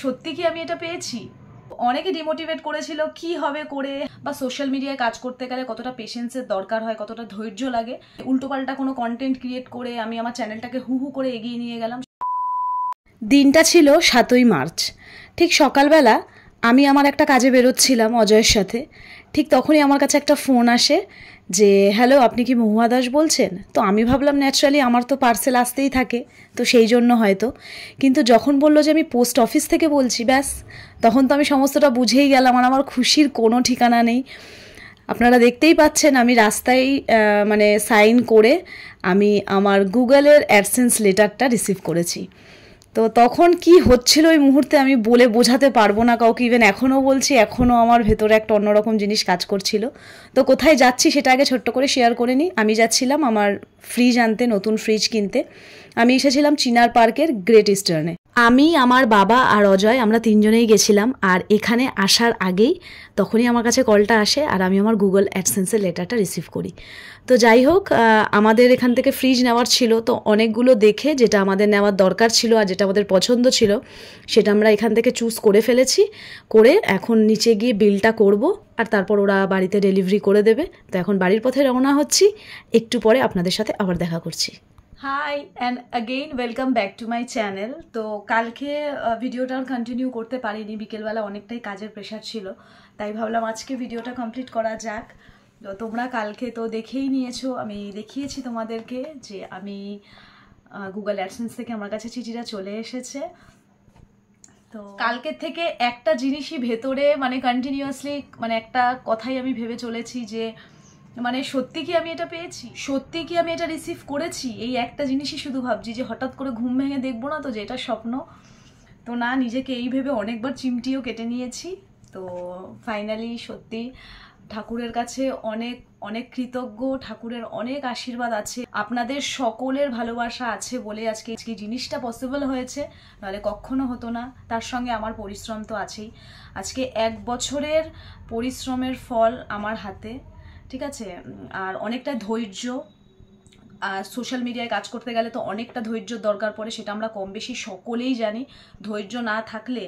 সত্যি কি আমি এটা পেয়েছি? অনেকে ডিমোটিভেট করেছিল কি হবে করে, বা সোশ্যাল মিডিয়ায় কাজ করতে গেলে কতটা পেশেন্সের দরকার হয়, কতটা ধৈর্য লাগে। উল্টোপাল্টা কোনো কন্টেন্ট ক্রিয়েট করে আমি আমার চ্যানেলটাকে হু হু করে এগিয়ে নিয়ে গেলাম। দিনটা ছিল 7ই মার্চ। ঠিক সকালবেলা আমি আমার একটা কাজে বেরোচ্ছিলাম অজয়ের সাথে। ঠিক তখনই আমার কাছে একটা ফোন আসে যে হ্যালো, আপনি কি মহুয়া দাস বলছেন? তো আমি ভাবলাম ন্যাচারালি আমার তো পার্সেল আসতেই থাকে, তো সেই জন্য হয়তো। কিন্তু যখন বললো যে আমি পোস্ট অফিস থেকে বলছি, ব্যাস তখন তো আমি সমস্তটা বুঝেই গেলাম, আর আমার খুশির কোনো ঠিকানা নেই। আপনারা দেখতেই পাচ্ছেন আমি রাস্তায় মানে সাইন করে আমি আমার গুগলের অ্যাডসেন্স লেটারটা রিসিভ করেছি। তো তখন কি হচ্ছিল ওই মুহূর্তে আমি বলে বোঝাতে পারবো না কাউকে। ইভেন এখনও বলছি, এখনও আমার ভেতরে একটা অন্যরকম জিনিস কাজ করছিল। তো কোথায় যাচ্ছি সেটা আগে ছোট্ট করে শেয়ার করে নিই। আমি যাচ্ছিলাম আমার ফ্রিজ আনতে, নতুন ফ্রিজ কিনতে। আমি এসেছিলাম চিনার পার্কের গ্রেট ইস্টার্নে। আমি, আমার বাবা আর অজয়, আমরা তিনজনেই গেছিলাম। আর এখানে আসার আগেই তখনই আমার কাছে কলটা আসে আর আমি আমার গুগল অ্যাডসেন্সের লেটারটা রিসিভ করি। তো যাই হোক, আমাদের এখান থেকে ফ্রিজ নেওয়ার ছিল, তো অনেকগুলো দেখে যেটা আমাদের নেওয়ার দরকার ছিল আর যেটা আমাদের পছন্দ ছিল সেটা আমরা এখান থেকে চুজ করে ফেলেছি। করে এখন নিচে গিয়ে বিলটা করব আর তারপর ওরা বাড়িতে ডেলিভারি করে দেবে। তো এখন বাড়ির পথে রওনা হচ্ছি। একটু পরে আপনাদের সাথে আবার দেখা করছি। Hi and again welcome back to my channel. তো কালকে ভিডিওটা কন্টিনিউ করতে পারিনি, বিকেলবেলা অনেকটাই কাজের প্রেশার ছিল, তাই ভাবলাম আজকে ভিডিওটা কমপ্লিট করা যাক। তো তোমরা কালকে তো দেখেই নিয়েছো, আমি দেখিয়েছি তোমাদেরকে যে আমি গুগল অ্যাডসেন্স থেকে আমার কাছে চিঠিটা চলে এসেছে। তো কালকের থেকে একটা জিনিসই ভেতরে মানে কন্টিনিউয়াসলি মানে একটা কথাই আমি ভেবে চলেছি যে মানে সত্যি কি আমি এটা পেয়েছি, সত্যি কি আমি এটা রিসিভ করেছি। এই একটা জিনিসই শুধু ভাবছি যে হঠাৎ করে ঘুম ভেঙে দেখবো না তো যে এটা স্বপ্ন। তো না, নিজেকে এই ভেবে অনেকবার চিমটিও কেটে নিয়েছি। তো ফাইনালি সত্যি ঠাকুরের কাছে অনেক অনেক কৃতজ্ঞ, ঠাকুরের অনেক আশীর্বাদ আছে, আপনাদের সকলের ভালোবাসা আছে বলে আজকে এই জিনিসটা পসিবল হয়েছে, নাহলে কখনো হতো না। তার সঙ্গে আমার পরিশ্রম তো আছেই। আজকে 1 বছরের পরিশ্রমের ফল আমার হাতে, ঠিক আছে। আর অনেকটা ধৈর্য, সোশ্যাল মিডিয়ায় কাজ করতে গেলে তো অনেকটা ধৈর্যর দরকার পড়ে, সেটা আমরা কম বেশি সকলেই জানি। ধৈর্য না থাকলে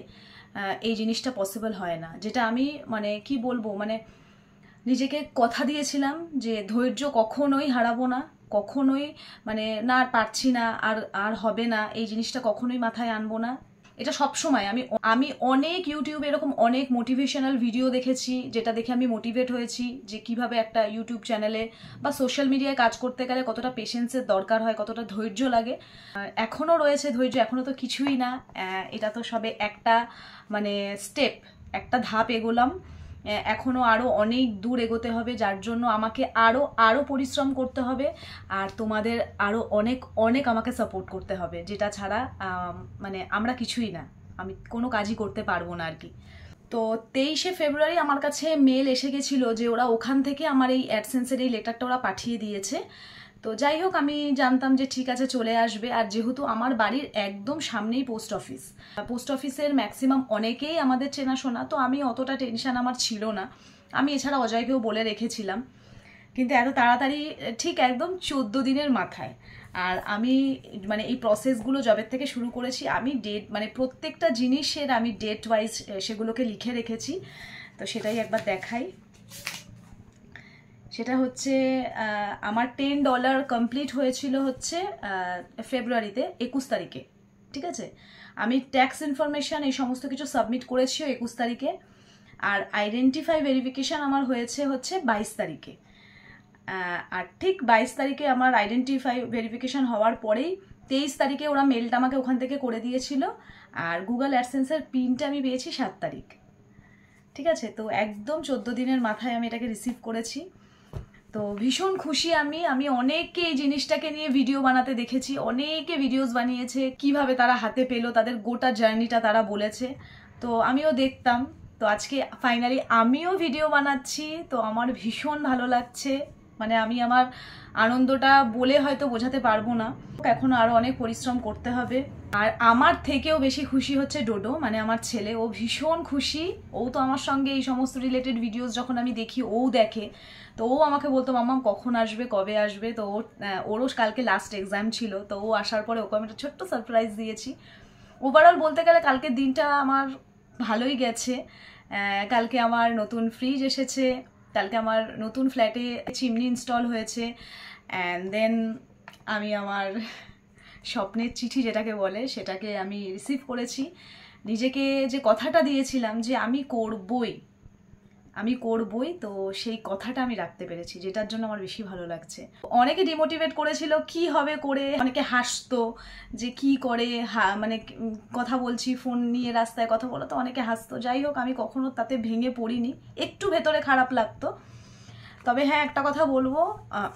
এই জিনিসটা পসিবল হয় না। যেটা আমি মানে কি বলবো, মানে নিজেকে কথা দিয়েছিলাম যে ধৈর্য কখনোই হারাবো না, কখনোই মানে না পারছি না আর আর হবে না, এই জিনিসটা কখনোই মাথায় আনবো না। এটা সবসময় আমি অনেক ইউটিউবে এরকম অনেক মোটিভেশনাল ভিডিও দেখেছি, যেটা দেখে আমি মোটিভেট হয়েছি যে কিভাবে একটা ইউটিউব চ্যানেলে বা সোশ্যাল মিডিয়ায় কাজ করতে গেলে কতটা পেশেন্সের দরকার হয়, কতটা ধৈর্য লাগে। এখনও রয়েছে ধৈর্য, এখনও তো কিছুই না, এটা তো সবে একটা মানে স্টেপ, একটা ধাপ এগোলাম। এখনও আরও অনেক দূর এগোতে হবে, যার জন্য আমাকে আরও পরিশ্রম করতে হবে। আর তোমাদের আরও অনেক অনেক আমাকে সাপোর্ট করতে হবে, যেটা ছাড়া মানে আমরা কিছুই না, আমি কোনো কাজই করতে পারবো না আর কি। তো 23শে ফেব্রুয়ারি আমার কাছে মেল এসে গেছিলো যে ওরা ওখান থেকে আমার এই অ্যাডসেন্সের এই লেটারটা ওরা পাঠিয়ে দিয়েছে। তো যাই হোক, আমি জানতাম যে ঠিক আছে চলে আসবে। আর যেহেতু আমার বাড়ির একদম সামনেই পোস্ট অফিসের ম্যাক্সিমাম অনেকেই আমাদের চেনাশোনা, তো আমি অতটা টেনশন আমার ছিল না। আমি এছাড়া অজয়কেও বলে রেখেছিলাম, কিন্তু এত তাড়াতাড়ি ঠিক একদম 14 দিনের মাথায়। আর আমি মানে এই প্রসেসগুলো জবের থেকে শুরু করেছি, আমি ডেট মানে প্রত্যেকটা জিনিসের আমি ডেট ওয়াইজ সেগুলোকে লিখে রেখেছি। তো সেটাই একবার দেখাই। সেটা হচ্ছে আমার $10 কমপ্লিট হয়েছিল হচ্ছে ফেব্রুয়ারিতে 21 তারিখে, ঠিক আছে। আমি ট্যাক্স ইনফরমেশান এই সমস্ত কিছু সাবমিট করেছি 21 তারিখে। আর আইডেন্টিফাই ভেরিফিকেশান আমার হয়েছে হচ্ছে 22 তারিখে। আর ঠিক 22 তারিখে আমার আইডেন্টিফাই ভেরিফিকেশান হওয়ার পরেই 23 তারিখে ওরা মেলটা আমাকে ওখান থেকে করে দিয়েছিল। আর গুগল অ্যাডসেন্সের পিনটা আমি পেয়েছি 7 তারিখ, ঠিক আছে। তো একদম 14 দিনের মাথায় আমি এটাকে রিসিভ করেছি। তো ভীষণ খুশি আমি অনেককে এই জিনিসটাকে নিয়ে ভিডিও বানাতে দেখেছি, অনেকে ভিডিওস বানিয়েছে কিভাবে তারা হাতে পেলো, তাদের গোটা জার্নিটা তারা বলেছে, তো আমিও দেখতাম। তো আজকে ফাইনালি আমিও ভিডিও বানাচ্ছি, তো আমার ভীষণ ভালো লাগছে। মানে আমি আমার আনন্দটা বলে হয়তো বোঝাতে পারবো না, এখনো আরো অনেক পরিশ্রম করতে হবে। আর আমার থেকেও বেশি খুশি হচ্ছে ডোডো, মানে আমার ছেলে, ও ভীষণ খুশি। ও তো আমার সঙ্গে এই সমস্ত রিলেটেড ভিডিওস যখন আমি দেখি ও দেখে, তো ও আমাকে বলতো মাম্মা কখন আসবে, কবে আসবে। তো ওরও কালকে লাস্ট এক্সাম ছিল, তো ও আসার পরে ওকে আমি একটা ছোট্ট সারপ্রাইজ দিয়েছি। ওভারঅল বলতে গেলে কালকের দিনটা আমার ভালোই গেছে। কালকে আমার নতুন ফ্রিজ এসেছে, কালকে আমার নতুন ফ্ল্যাটে চিমনি ইনস্টল হয়েছে, অ্যান্ড দেন আমি আমার স্বপ্নের চিঠি যেটাকে বলে সেটাকে আমি রিসিভ করেছি। নিজেকে যে কথাটা দিয়েছিলাম যে আমি করবই, তো সেই কথাটা আমি রাখতে পেরেছি, যেটার জন্য আমার বেশি ভালো লাগছে। অনেকে ডিমোটিভেট করেছিল কি হবে করে, অনেকে হাসতো যে কি করে মানে কথা বলছি, ফোন নিয়ে রাস্তায় কথা বলো, তো অনেকে হাসতো। যাই হোক, আমি কখনো তাতে ভেঙে পড়িনি, একটু ভেতরে খারাপ লাগতো। তবে হ্যাঁ, একটা কথা বলবো,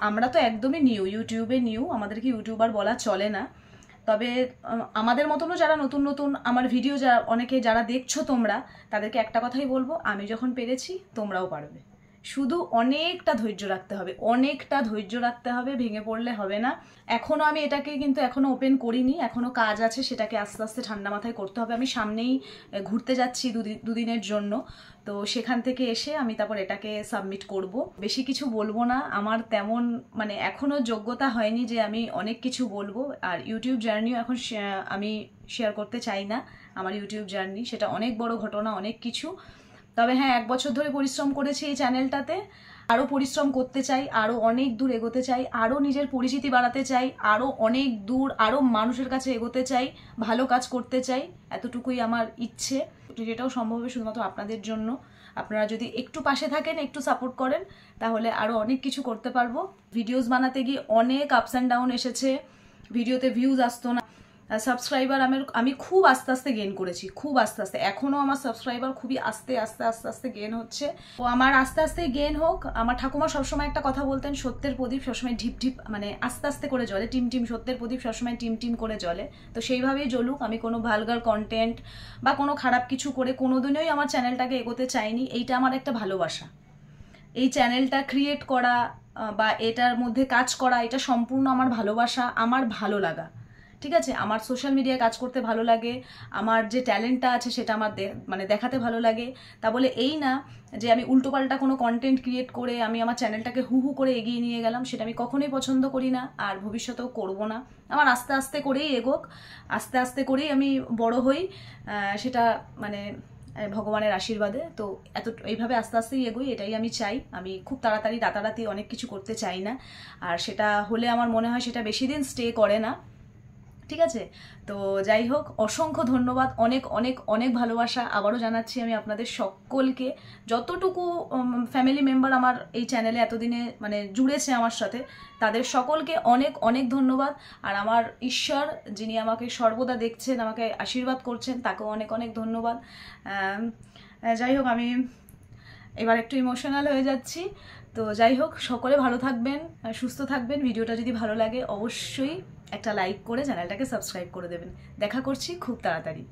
আমরা তো একদমই ইউটিউবে আমাদেরকে ইউটিউবার বলা চলে না। তবে আমাদের মতনও যারা নতুন নতুন আমার ভিডিও অনেকে যারা দেখছো তোমরা, তাদেরকে একটা কথাই বলবো, আমি যখন পেরেছি তোমরাও পারবে। শুধু অনেকটা ধৈর্য রাখতে হবে, ভেঙে পড়লে হবে না। এখনও আমি এটাকে কিন্তু এখনও ওপেন করিনি, এখনও কাজ আছে, সেটাকে আস্তে আস্তে ঠান্ডা মাথায় করতে হবে। আমি সামনেই ঘুরতে যাচ্ছি দুদিনের জন্য, তো সেখান থেকে এসে আমি তারপর এটাকে সাবমিট করব। বেশি কিছু বলবো না, আমার তেমন মানে এখনও যোগ্যতা হয়নি যে আমি অনেক কিছু বলবো। আর ইউটিউব জার্নিও এখন আমি শেয়ার করতে চাই না, আমার ইউটিউব জার্নি সেটা অনেক বড় ঘটনা, অনেক কিছু। তবে হ্যাঁ, 1 বছর ধরে পরিশ্রম করেছি এই চ্যানেলটাতে, আরও পরিশ্রম করতে চাই, আরও অনেক দূর এগোতে চাই, আরও নিজের পরিচিতি বাড়াতে চাই, আরও অনেক দূর আরও মানুষের কাছে এগোতে চাই, ভালো কাজ করতে চাই, এতটুকুই আমার ইচ্ছে। যেটাও সম্ভব হবে শুধুমাত্র আপনাদের জন্য। আপনারা যদি একটু পাশে থাকেন, একটু সাপোর্ট করেন, তাহলে আরও অনেক কিছু করতে পারবো। ভিডিওস বানাতে গিয়ে অনেক আপস অ্যান্ড ডাউন এসেছে, ভিডিওতে ভিউজ আসতো না, সাবস্ক্রাইবার আমি খুব আস্তে আস্তে গেইন করেছি, খুব আস্তে আস্তে। এখনও আমার সাবস্ক্রাইবার খুবই আস্তে আস্তে গেইন হচ্ছে। তো আমার আস্তে আস্তে গেইন হোক। আমার ঠাকুমা সবসময় একটা কথা বলতেন, সত্যের প্রদীপ সবসময় ঢিপ ঢিপ মানে আস্তে আস্তে করে জ্বলে, টিম সত্যের প্রদীপ সবসময় টিম করে জ্বলে। তো সেইভাবেই জ্বলুক। আমি কোনো ভালগার কন্টেন্ট বা কোনো খারাপ কিছু করে কোনোদিনই আমার চ্যানেলটাকে এগোতে চাইনি। এইটা আমার একটা ভালোবাসা, এই চ্যানেলটা ক্রিয়েট করা বা এটার মধ্যে কাজ করা, এটা সম্পূর্ণ আমার ভালোবাসা, আমার ভালো লাগা। ঠিক আছে, আমার সোশ্যাল মিডিয়ায় কাজ করতে ভালো লাগে, আমার যে ট্যালেন্টটা আছে সেটা আমার মানে দেখাতে ভালো লাগে। তা বলে এই না যে আমি উল্টোপাল্টা কোনো কন্টেন্ট ক্রিয়েট করে আমি আমার চ্যানেলটাকে হু করে এগিয়ে নিয়ে গেলাম, সেটা আমি কখনোই পছন্দ করি না, আর ভবিষ্যতেও করব না। আমার আস্তে আস্তে করেই এগোক, আস্তে আস্তে করেই আমি বড় হই, সেটা মানে ভগবানের আশীর্বাদে। তো এইভাবে আস্তে আস্তেই এগোই, এটাই আমি চাই। আমি খুব তাড়াতাড়ি রাতারাতি অনেক কিছু করতে চাই না, আর সেটা হলে আমার মনে হয় সেটা বেশি দিন স্টে করে না। ঠিক আছে, তো যাই হোক, অসংখ্য ধন্যবাদ, অনেক অনেক অনেক ভালোবাসা আবারও জানাচ্ছি আমি আপনাদের সকলকে। যতটুকু ফ্যামিলি মেম্বার আমার এই চ্যানেলে এতদিনে মানে জুড়েছে আমার সাথে, তাদের সকলকে অনেক অনেক ধন্যবাদ। আর আমার ঈশ্বর যিনি আমাকে সর্বদা দেখছেন, আমাকে আশীর্বাদ করছেন, তাকেও অনেক অনেক ধন্যবাদ। যাই হোক, আমি এবার একটু ইমোশনাল হয়ে যাচ্ছি। তো যাই হোক, সকলে ভালো থাকবেন, সুস্থ থাকবেন। ভিডিওটা যদি ভালো লাগে অবশ্যই একটা লাইক করে চ্যানেলটাকে সাবস্ক্রাইব করে দেবেন। দেখা করছি খুব তাড়াতাড়ি।